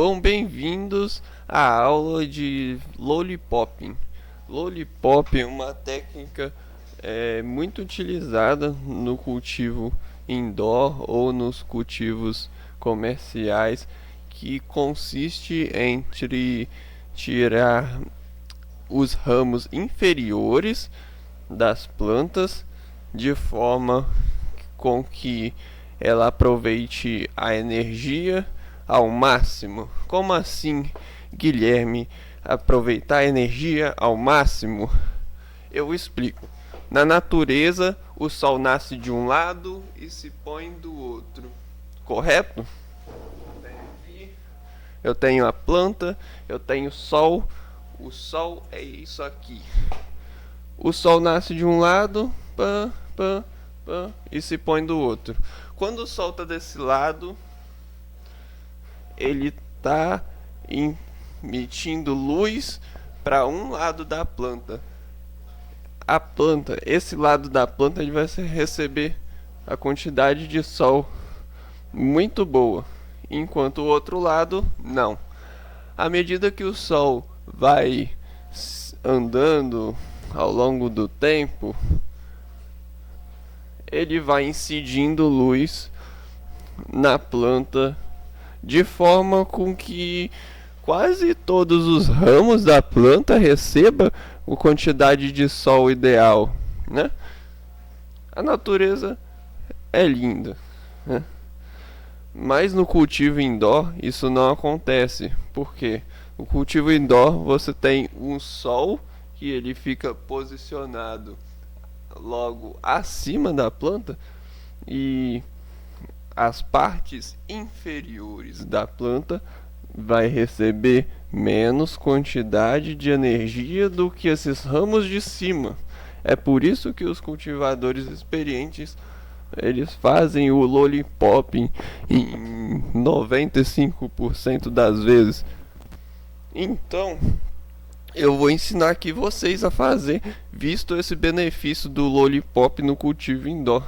Bom, bem-vindos à aula de Lollipopping. Lollipop é uma técnica muito utilizada no cultivo indoor ou nos cultivos comerciais, que consiste entre tirar os ramos inferiores das plantas de forma com que ela aproveite a energia ao máximo. Como assim, Guilherme? Aproveitar a energia ao máximo? Eu explico. Na natureza, o sol nasce de um lado e se põe do outro. Correto? Eu tenho a planta, eu tenho sol. O sol é isso aqui. O sol nasce de um lado, pã, pã, pã, e se põe do outro. Quando o sol está desse lado, ele está emitindo luz para um lado da planta. A planta, esse lado da planta, ele vai receber a quantidade de sol muito boa, enquanto o outro lado não. À medida que o sol vai andando ao longo do tempo, ele vai incidindo luz na planta de forma com que quase todos os ramos da planta recebam a quantidade de sol ideal, né? A natureza é linda, né? Mas no cultivo indoor isso não acontece. Por quê? No cultivo indoor você tem um sol que ele fica posicionado logo acima da planta e as partes inferiores da planta vai receber menos quantidade de energia do que esses ramos de cima. É por isso que os cultivadores experientes eles fazem o lollipop em 95% das vezes. Então, eu vou ensinar aqui vocês a fazer, visto esse benefício do lollipop no cultivo indoor.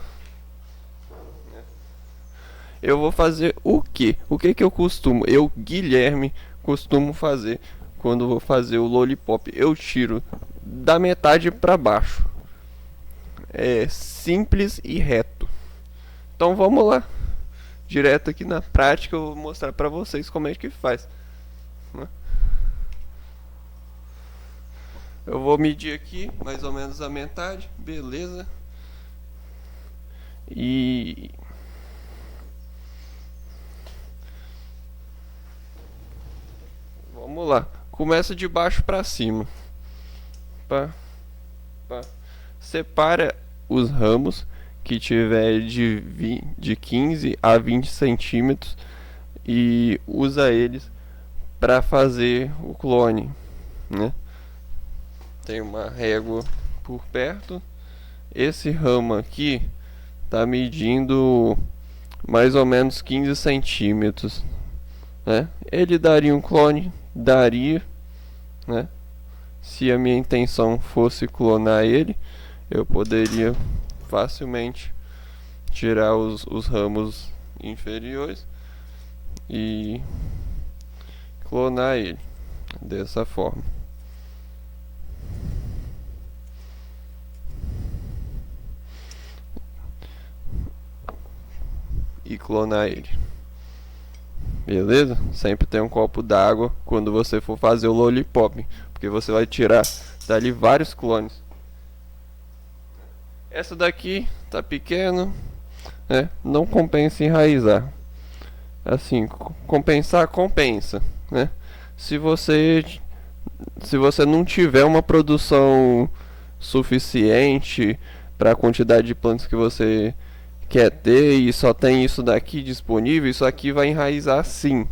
Eu vou fazer o quê? O que que eu costumo? Eu, Guilherme, costumo fazer quando vou fazer o lollipop. Eu tiro da metade para baixo. É simples e reto. Então vamos lá. Direto aqui na prática eu vou mostrar para vocês como é que faz. Eu vou medir aqui mais ou menos a metade, beleza? E vamos lá. Começa de baixo para cima. Pá, pá. Separa os ramos que tiver de 15 a 20 centímetros e usa eles para fazer o clone, né? Tem uma régua por perto. Esse ramo aqui tá medindo mais ou menos 15 centímetros, né? Ele daria um clone? Daria, né? Se a minha intenção fosse clonar ele, eu poderia facilmente tirar os ramos inferiores e clonar ele dessa forma. E clonar ele. Beleza? Sempre tem um copo d'água quando você for fazer o lollipop, porque você vai tirar dali vários clones. Essa daqui tá pequena, né? Não compensa enraizar. Assim, compensar compensa, né? Se você não tiver uma produção suficiente para a quantidade de plantas que você quer ter e só tem isso daqui disponível, isso aqui vai enraizar sim,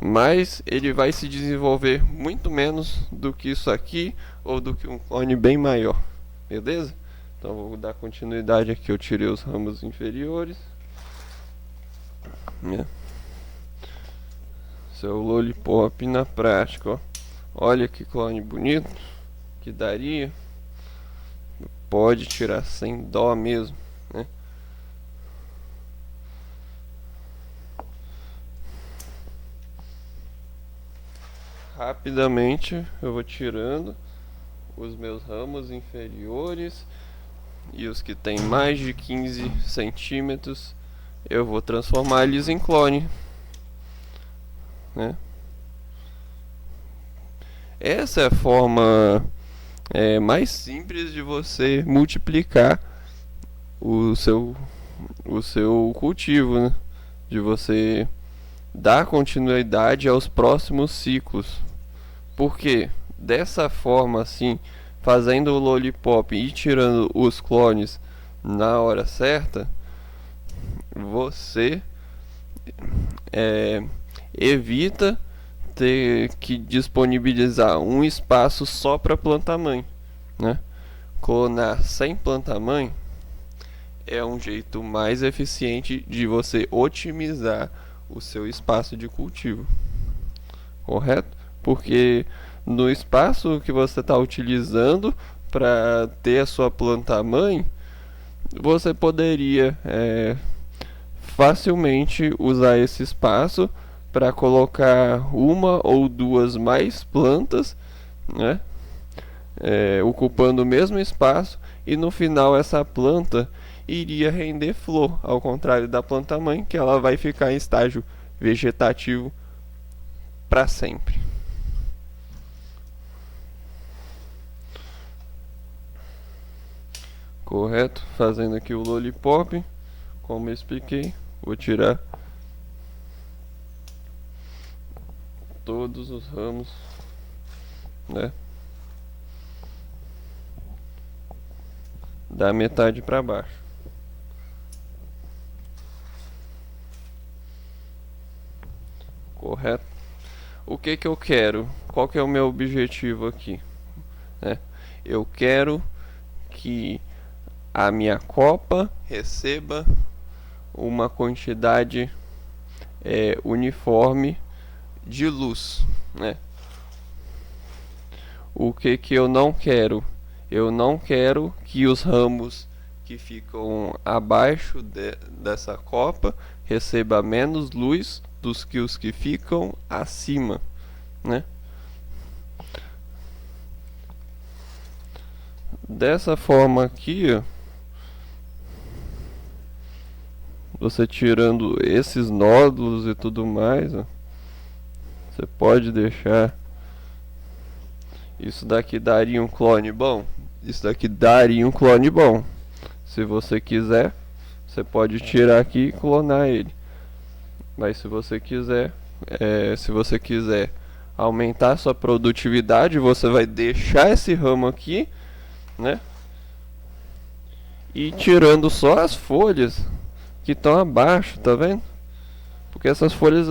mas ele vai se desenvolver muito menos do que isso aqui ou do que um clone bem maior, beleza? Então vou dar continuidade aqui. Eu tirei os ramos inferiores, né? Seu lollipop na prática, ó. Olha que clone bonito que daria. Pode tirar sem dó mesmo, né? rapidamente eu vou tirando os meus ramos inferiores e os que tem mais de 15 centímetros eu vou transformar eles em clone, né? Essa é a forma mais simples de você multiplicar o seu cultivo, né? De você dar continuidade aos próximos ciclos. Porque dessa forma assim, fazendo o lollipop e tirando os clones na hora certa, você evita ter que disponibilizar um espaço só para planta-mãe, né? Clonar sem planta-mãe é um jeito mais eficiente de você otimizar o seu espaço de cultivo, correto? Porque no espaço que você está utilizando para ter a sua planta-mãe, você poderia facilmente usar esse espaço para colocar uma ou duas mais plantas, né? Ocupando o mesmo espaço, e no final essa planta iria render flor, ao contrário da planta mãe, que ela vai ficar em estágio vegetativo para sempre. Correto? Fazendo aqui o lollipop, como eu expliquei, vou tirar todos os ramos, né, da metade para baixo. Correto? O que eu quero? Qual que é o meu objetivo aqui, né? Eu quero que a minha copa receba uma quantidade uniforme de luz, né? O que eu não quero? Eu não quero que os ramos que ficam abaixo dessa copa recebam menos luz dos que os que ficam acima, né? Dessa forma aqui, ó, você tirando esses nódulos e tudo mais, ó, você pode deixar. Isso daqui daria um clone bom? Isso daqui daria um clone bom. Se você quiser, você pode tirar aqui e clonar ele. Mas se você quiser aumentar sua produtividade, você vai deixar esse ramo aqui, né? E tirando só as folhas que estão abaixo, tá vendo? Porque essas folhas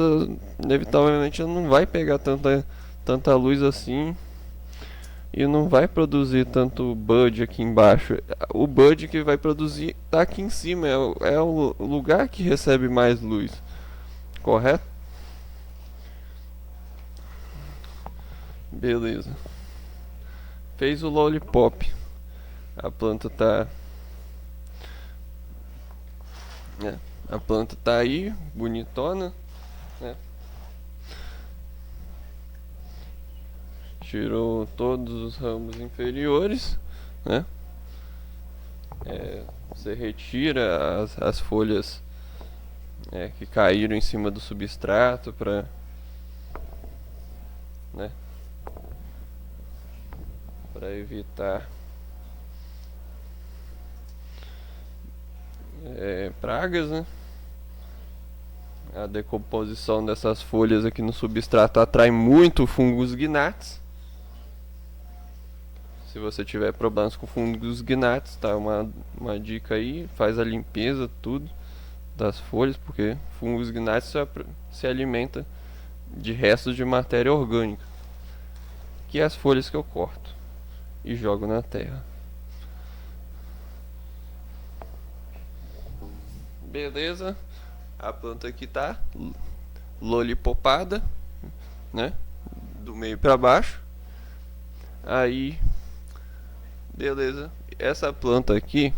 inevitavelmente não vai pegar tanta luz assim e não vai produzir tanto bud aqui embaixo. O bud que vai produzir tá aqui em cima, é o lugar que recebe mais luz, correto? Beleza. Fez o lollipop. A planta tá a planta tá aí, bonitona, né? Tirou todos os ramos inferiores, né? Você retira as folhas que caíram em cima do substrato para, né, para evitar pragas, né? A decomposição dessas folhas aqui no substrato atrai muito fungos gnats. Se você tiver problemas com fungos gnats, tá uma dica aí, faz a limpeza tudo das folhas, porque fungos gnats se alimenta de restos de matéria orgânica, que é as folhas que eu corto e jogo na terra. Beleza? A planta aqui tá lollipopada, né? Do meio para baixo. Aí, beleza. Essa planta aqui,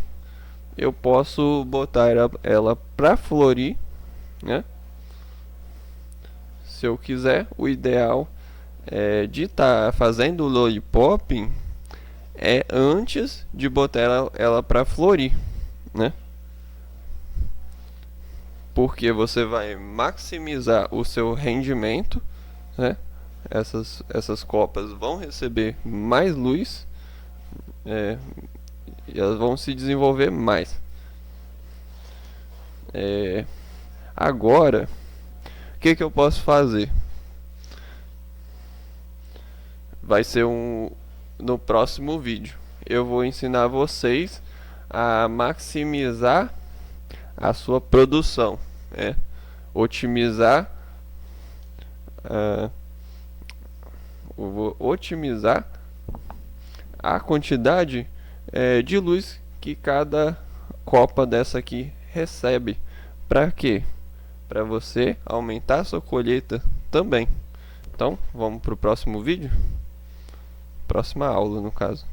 eu posso botar ela para florir, né? Se eu quiser, o ideal de estar fazendo o lollipop é antes de botar ela para florir, né? Porque você vai maximizar o seu rendimento, né? Essas copas vão receber mais luz, e elas vão se desenvolver mais. Agora, o que eu posso fazer? Vai ser no próximo vídeo. Eu vou ensinar vocês a maximizar a sua produção, otimizar, vou otimizar a quantidade de luz que cada copa dessa aqui recebe. Para quê? Para você aumentar a sua colheita também. Então, vamos para o próximo vídeo? Próxima aula, no caso.